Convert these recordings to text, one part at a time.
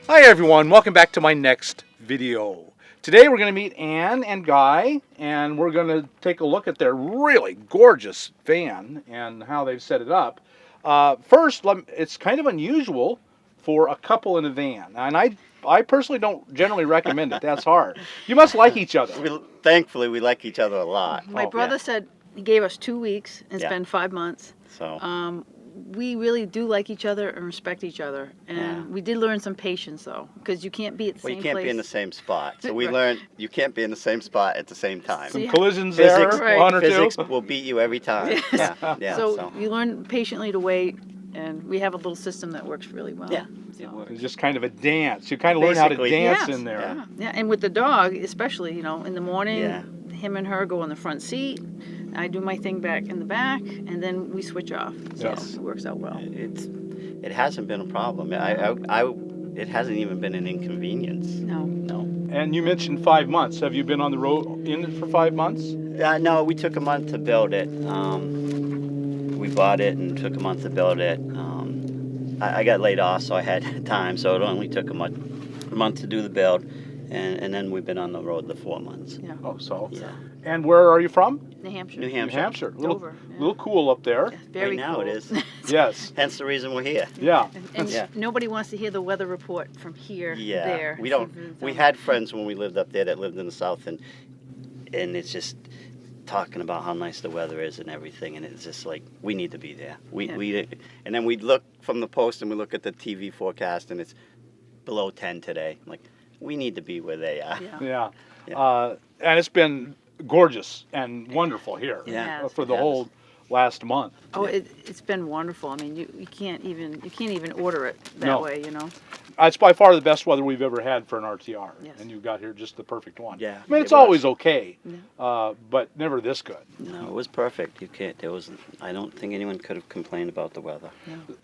Hi everyone, welcome back to my next video. Today we're going to meet Ann and Guy, and we're going to take a look at their really gorgeous van and how they've set it up. First, it's kind of unusual for a couple in a van, and I personally don't generally recommend it. That's hard. You must like each other. Thankfully, we like each other a lot. My brother said he gave us 2 weeks. It's Yeah. been 5 months. So We really do like each other and respect each other. And Yeah. we did learn some patience, though, because you can't be at the well, same you can't place. be in the same spot. So we Right. learned you can't be in the same spot at the same time. See, Some collisions there, Physics, Right. one or physics two. will beat you every time. Yes. Yeah. So you learn patiently to wait, and we have a little system that works really well. Yeah, So- it works. It's just kind of a dance. You kind of learn how to Basically, dance yes. in there. Yeah. Yeah, and with the dog, especially, in the morning, Yeah. him and her go in the front seat. I do my thing back in the back, and then we switch off. So Yes. it works out well. It hasn't been a problem. It hasn't even been an inconvenience. No. No. And you mentioned 5 months. Have you been on the road in it for 5 months? No, we took a month to build it. We bought it and took a month to build it. I got laid off, so I had time. So it only took a month to do the build, and then we've been on the road the 4 months. Yeah. Oh, so. Yeah. And where are you from? New Hampshire. New New Hampshire. Hampshire. Little, Dover, yeah. little cool up there. Yeah, very Right now cool. it is. Yes. Hence the reason we're here. Yeah. And Yeah. nobody wants to hear the weather report from here, Yeah, there. we don't. We had friends when we lived up there that lived in the south, and it's just talking about how nice the weather is and everything, and it's just like we need to be there. And then we look from the post and we look at the TV forecast, and it's below 10 today. Like we need to be where they are. Yeah. Yeah. Yeah. And it's been gorgeous and wonderful here Yeah. for the It has. whole last month. Oh, it's been wonderful. I mean, you can't even order it that No. way. It's by far the best weather we've ever had for an RTR. Yes. And you got here just the perfect one. Yeah, I mean, it it's was. always okay, Yeah. but never this good. No, it was perfect. You can't. I don't think anyone could have complained about the weather.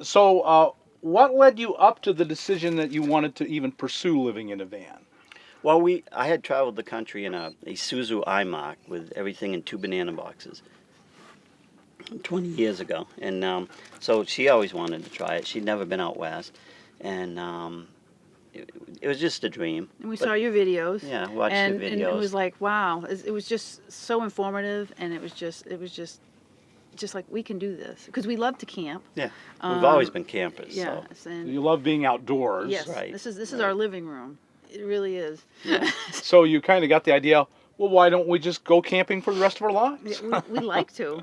So, what led you up to the decision that you wanted to even pursue living in a van? Well, I had traveled the country in a Isuzu iMach with everything in 2 banana boxes 20 years ago. And so she always wanted to try it. She'd never been out west. And it was just a dream. And we But- saw your videos. Yeah, watched and, the videos. and it was like, wow, it was just so informative, and it was just like we can do this because we love to camp. Yeah, we've always been campers. Yeah, So. and You love being outdoors. yes, right, this is right. our living room. It really is. So you kind of got the idea, well, why don't we just go camping for the rest of our lives? We like to.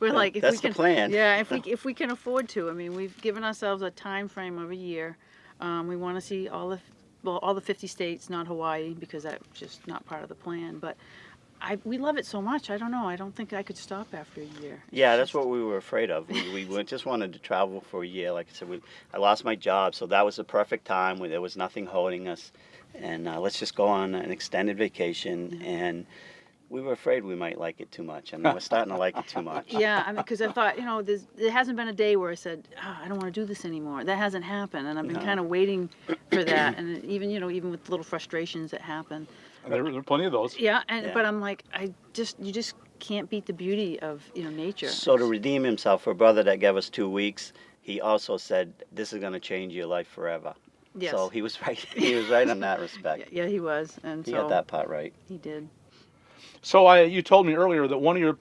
We're like, if That's we the can, plan. Yeah, if we can afford to. I mean, we've given ourselves a time frame of a year. We want to see all the 50 states, not Hawaii, because that's just not part of the plan. But we love it so much. I don't know. I don't think I could stop after a year. Yeah, that's what we were afraid of. We just wanted to travel for a year. Like I said, I lost my job, so that was the perfect time when there was nothing holding us. And let's just go on an extended vacation. And we were afraid we might like it too much, and we're starting to like it too much. Yeah, I mean, because I thought, there hasn't been a day where I said, I don't want to do this anymore. That hasn't happened, and I've been No. kind of waiting for that. And even, even with little frustrations that happen. There are plenty of those. Yeah, Yeah. but I'm like, you just can't beat the beauty of nature. So to redeem himself, for a brother that gave us 2 weeks, he also said, "This is going to change your life forever." Yes. So he was right. He was right in that respect. Yeah, he was, and He so got that part right. he did. So you told me earlier that one of your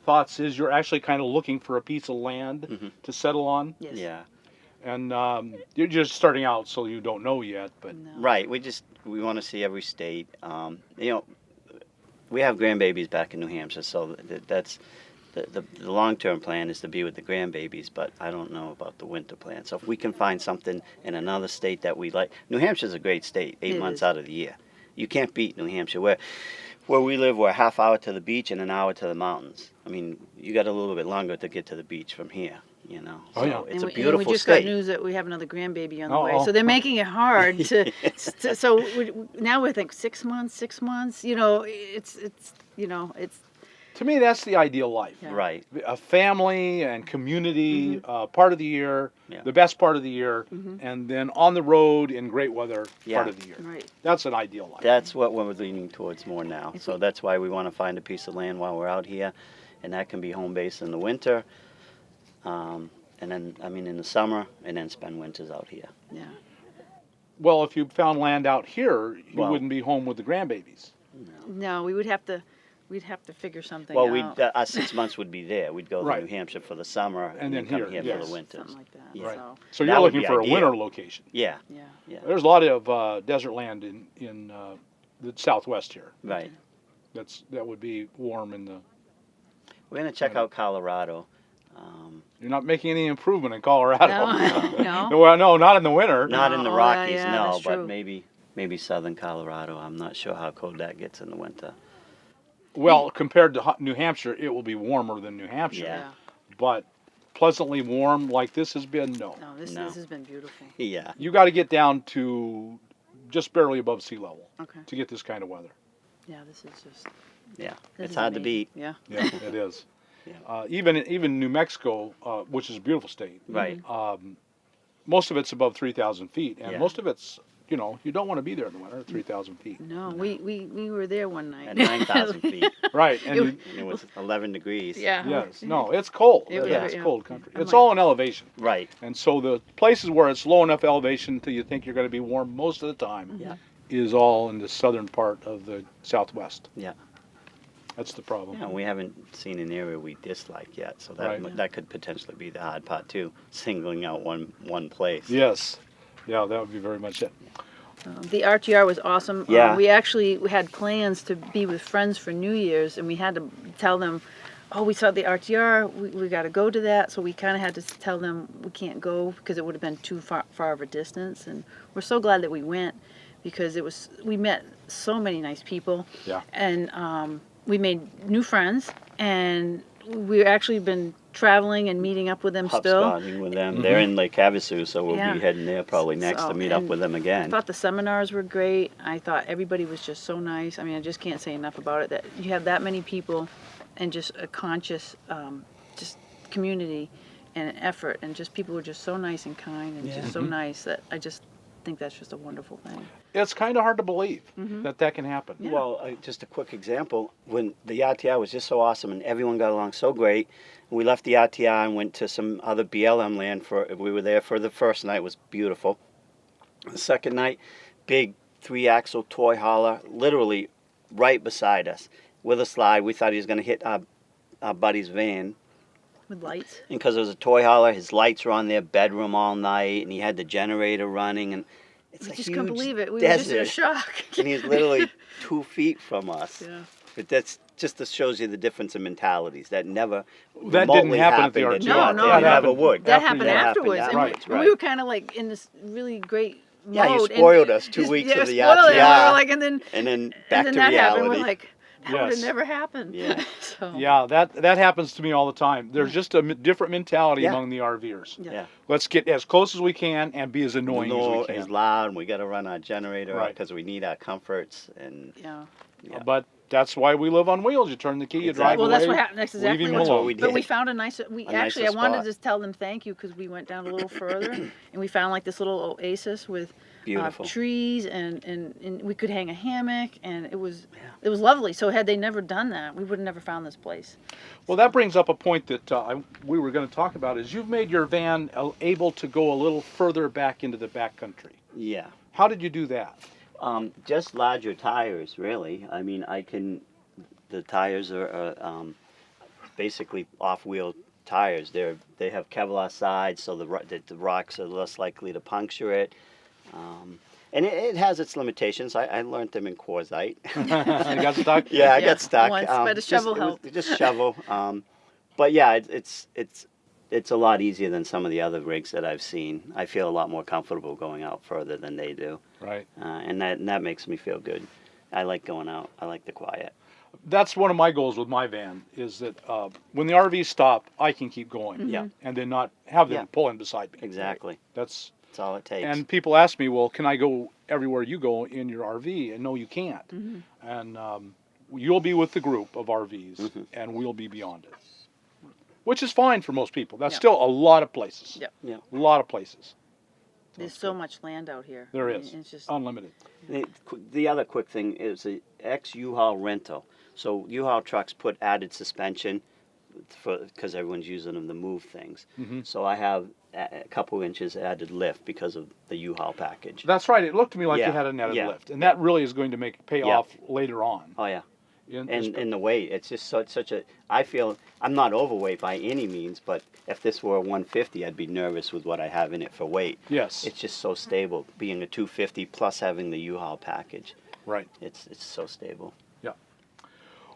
thoughts is you're actually kind of looking for a piece of land to settle on, Yes. Yeah. and you're just starting out, so you don't know yet. But No. Right. We want to see every state. We have grandbabies back in New Hampshire, so that's the long-term plan is to be with the grandbabies. But I don't know about the winter plan. So if we can find something in another state that we like, New Hampshire's a great state. 8 It months is. out of the year, you can't beat New Hampshire. Where we live, we're a half hour to the beach and an hour to the mountains. I mean, you got a little bit longer to get to the beach from here. Oh, yeah. It's a And beautiful we just state. got news that we have another grandbaby on the Oh, way, oh. so they're making it hard to. So now we think 6 months, 6 months. It's. to me, that's the ideal life. Yeah. Right. A family and community part of the year, Yeah. the best part of the year, and then on the road in great weather Yeah. part of the year. Right. That's an ideal life. That's what we're leaning towards more now. If So we- that's why we want to find a piece of land while we're out here, and that can be home base in the winter, and then in the summer, and then spend winters out here. Yeah. Well, if you found land out here, you Well- wouldn't be home with the grandbabies. No, we'd have to figure something Well, out. our 6 months would be there. We'd go Right. to New Hampshire for the summer And and then then come here, here for yes. the winters. Something like that. Yeah. Right. So, So That you're would looking be for a ideal. winter location. Yeah, yeah. yeah, There's a lot of desert land in the southwest here. right. That would be warm in the. We're gonna check out Colorado. You're not making any improvement in Colorado. No? Well, no, not in the winter. Not in the Oh, yeah, Rockies, yeah, no, that's but true. maybe southern Colorado. I'm not sure how cold that gets in the winter. Well, compared to New Hampshire, it will be warmer than New Hampshire. Yeah. Yeah. But pleasantly warm like this has been, no. No, this No. has been beautiful. Yeah, You got to get down to just barely above sea level Okay. to get this kind of weather. Yeah, this is just. yeah. This It's is hard to amazing. beat. Yeah. Yeah, it is. Yeah. Even New Mexico, which is a beautiful state, Right. most of it's above 3,000 feet, and Yeah. most of it's, you don't want to be there in the winter at 3,000 feet. No, we were there one night. At 9,000 feet, Right, and It- you, and it was 11 degrees. Yeah. yes, no, it's cold. It was- It's yeah. cold country. I'm It's like- all in elevation, Right. and so the places where it's low enough elevation till you think you're going to be warm most of the time Yeah. is all in the southern part of the Southwest. Yeah. That's the problem. Yeah, we haven't seen an area we dislike yet, so that Right. that could potentially be the hard part too, singling out one place. Yes, yeah, that would be very much it. The RTR was awesome. Yeah. We had plans to be with friends for New Year's, and we had to tell them, oh, we saw the RTR, we got to go to that. So we kind of had to tell them we can't go because it would have been too far of a distance. And we're so glad that we went because we met so many nice people. Yeah. And we made new friends, and we've actually been traveling and meeting up with them still. Hopscotching with them. They're in Lake Havasu, so we'll Yeah. be heading there probably next So, to meet up and with them I again. thought the seminars were great. I thought everybody was just so nice. I mean, I just can't say enough about it. That you have that many people, and just a conscious, just community, and an effort, and just people were just so nice and kind, and just so nice that I just think that's just a wonderful thing. It's kind of hard to believe that can happen. Yeah. Well, just a quick example. When the RTI was just so awesome and everyone got along so great, we left the RTI and went to some other BLM land. We were there for the first night. It was beautiful. The second night, big 3-axle toy hauler, literally right beside us with a slide. We thought he was going to hit our buddy's van. With lights. And because it was a toy hauler, his lights were on their bedroom all night, and he had the generator running, and it's We a just huge couldn't believe it. We were just in desert. shock. And he's literally 2 feet from us. Yeah. But that's just shows you the difference in mentalities. That never That didn't remotely happen at the happened RTI. No, no, It no. never would. That happened that afterwards. And afterwards, we right. were kind of like in this really great mode. Yeah, you and spoiled us 2 just- weeks yeah, of the spoiled it, and we RTI. were like, and then And then back and then to that reality. happened. We're like, that would Yes. have never happened. Yeah. So, Yeah, that happens to me all the time. There's just a different mentality Yeah. among the RVers. Yeah. Let's get as close as we can and be as annoying No, as we it's can. loud, and we got to run our generator Right. because we need our comforts. And Yeah. yeah. But that's why we live on wheels. You turn the key, you drive Exactly. Well, that's away. what happened. That's leave exactly him what alone. we But we did. found a nice. I nicer wanted to spot. just tell them thank you because we went down a little further and we found like this little oasis with Beautiful. trees and we could hang a hammock and it was lovely. So had they never done that, we would have never found this place. Well, that brings up a point that we were going to talk about. Is you've made your van able to go a little further back into the backcountry. Yeah. How did you do that? Just larger tires, really. I mean, the tires are basically off-wheel tires. They have Kevlar sides, so the rocks are less likely to puncture it. And it has its limitations. I learned them in quartzite. You got stuck? Yeah, I Yeah, got stuck. once, but a shovel it was helped. just shovel. But yeah, it's a lot easier than some of the other rigs that I've seen. I feel a lot more comfortable going out further than they do, Right. and that makes me feel good. I like going out. I like the quiet. That's one of my goals with my van is that when the RVs stop, I can keep going. Yeah. And then not have them Yeah. pull in beside me. Exactly. That's That's all it takes. and people ask me, well, can I go everywhere you go in your RV? And no, you can't. And you'll be with the group of RVs, and we'll be beyond it, which is fine for most people. That's Yeah. still a lot of places. Yep. Yeah. A lot of places. There's so much land out here. There I mean, is. It's just Unlimited. The other quick thing is the ex U-Haul rental. So U-Haul trucks put added suspension because everyone's using them to move things. Mm-hmm. So I have a couple inches added lift because of the U-Haul package. That's right. It looked to me like you Yeah, had an added yeah. lift, and that really is going to pay Yeah. off later on. Oh yeah. In- And the weight, it's just such a. I feel I'm not overweight by any means, but if this were a 150, I'd be nervous with what I have in it for weight. Yes. It's just so stable, being a 250 plus having the U-Haul package. Right. It's so stable.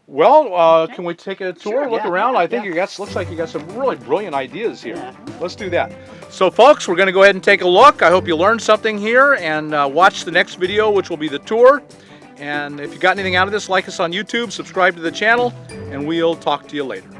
Well, Okay. can we take a tour, Sure, look yeah, around? yeah, I think yeah. you got looks like you got some really brilliant ideas here. Yeah. Let's do that. So, folks, we're going to go ahead and take a look. I hope you learned something here, and watch the next video, which will be the tour. And if you got anything out of this, like us on YouTube, subscribe to the channel, and we'll talk to you later.